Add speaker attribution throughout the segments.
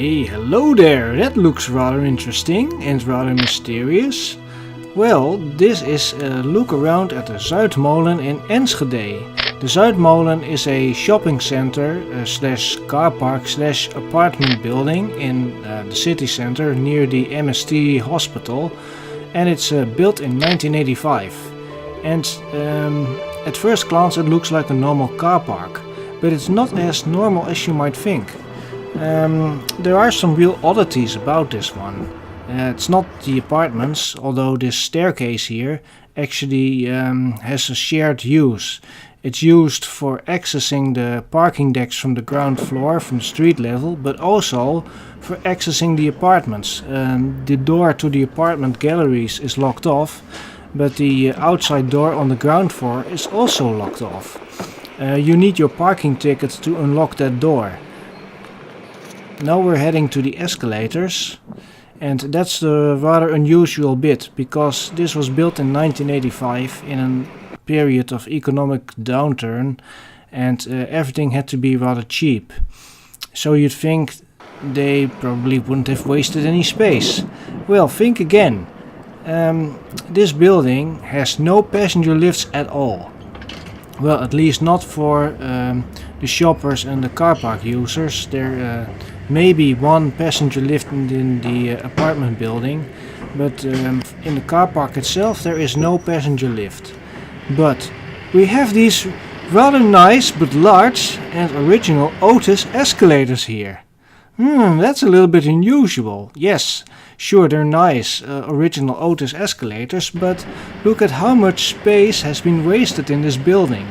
Speaker 1: Hey, hello there! That looks rather interesting and rather mysterious. Well, this is a look around at the Zuidmolen in Enschede. The Zuidmolen is a shopping center slash car park slash apartment building in the city center near the MST hospital, and it's built in 1985. And at first glance it looks like a normal car park, but it's not as normal as you might think. There are some real oddities about this one. It's not the apartments, although this staircase here actually has a shared use. It's used for accessing the parking decks from the ground floor, from the street level, but also for accessing the apartments. The door to the apartment galleries is locked off, but the outside door on the ground floor is also locked off. You need your parking ticket to unlock that door. Now we're heading to the escalators, and that's the rather unusual bit, because this was built in 1985 in a period of economic downturn, and everything had to be rather cheap. So you'd think they probably wouldn't have wasted any space. Well, think again. This building has no passenger lifts at all. Well, at least not for the shoppers and the car park users. There may be one passenger lift in the apartment building, but in the car park itself there is no passenger lift. But we have these rather nice but large and original Otis escalators here. That's a little bit unusual. Yes, sure, they're nice, original Otis escalators, but look at how much space has been wasted in this building.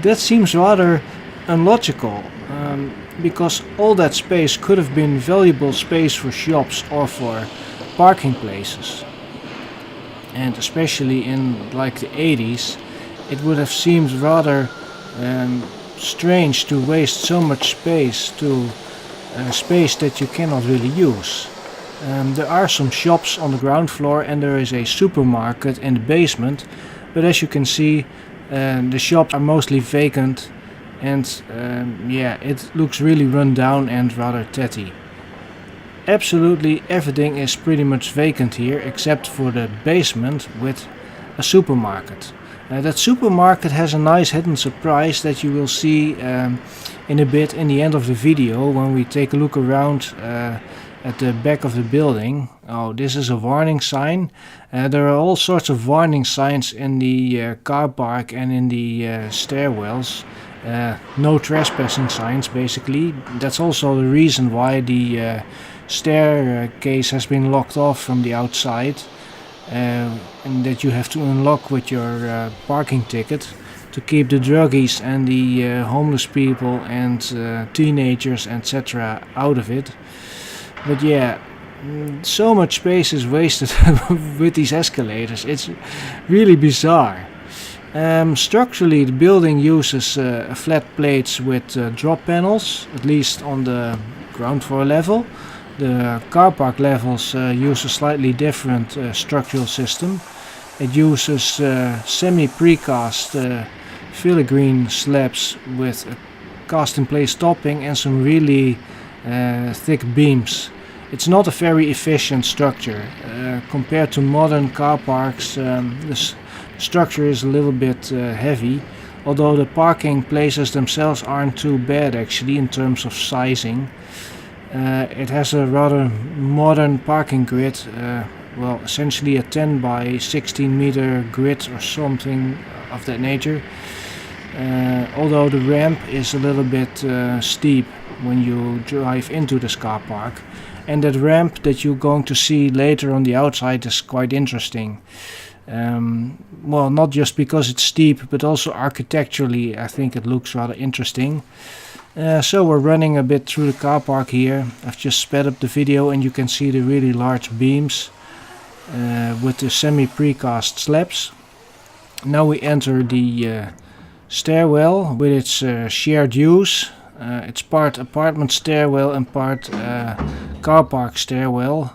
Speaker 1: That seems rather illogical, because all that space could have been valuable space for shops or for parking places. And especially in like the 80s, it would have seemed rather strange to waste so much space to space that you cannot really use. There are some shops on the ground floor and there is a supermarket in the basement, but as you can see, the shops are mostly vacant, and yeah, it looks really run down and rather tatty. Absolutely everything is pretty much vacant here except for the basement with a supermarket. That supermarket has a nice hidden surprise that you will see in a bit in the end of the video when we take a look around at the back of the building. Oh, this is a warning sign. There are all sorts of warning signs in the car park and in the stairwells. No trespassing signs, basically. That's also the reason why the staircase has been locked off from the outside, and that you have to unlock with your parking ticket to keep the druggies and the homeless people and teenagers, etc. out of it. But yeah, so much space is wasted with these escalators. It's really bizarre. Structurally, the building uses flat plates with drop panels, at least on the ground floor level. The car park levels use a slightly different structural system. It uses semi-precast filigree slabs with a cast-in-place topping and some really thick beams. It's not a very efficient structure. Compared to modern car parks, the structure is a little bit heavy, although the parking places themselves aren't too bad actually in terms of sizing. It has a rather modern parking grid, well, essentially a 10 by 16 meter grid or something of that nature, although the ramp is a little bit steep when you drive into this car park. And that ramp that you're going to see later on the outside is quite interesting. Well, not just because it's steep, but also architecturally I think it looks rather interesting. So we're running a bit through the car park here. I've just sped up the video and you can see the really large beams with the semi-precast slabs. Now we enter the stairwell with its shared use. It's part apartment stairwell and part car park stairwell,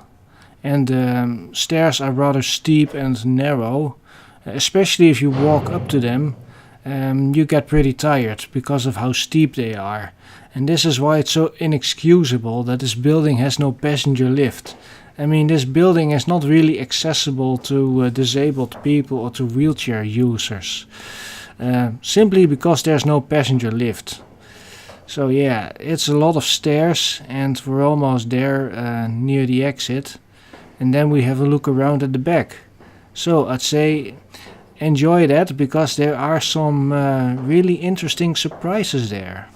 Speaker 1: and the stairs are rather steep and narrow, especially if you walk up to them. you get pretty tired because of how steep they are. And this is why it's so inexcusable that this building has no passenger lift. I mean, this building is not really accessible to disabled people or to wheelchair users. Simply because there's no passenger lift. So yeah, it's a lot of stairs and we're almost there near the exit. And then we have a look around at the back. So I'd say enjoy that because there are some really interesting surprises there.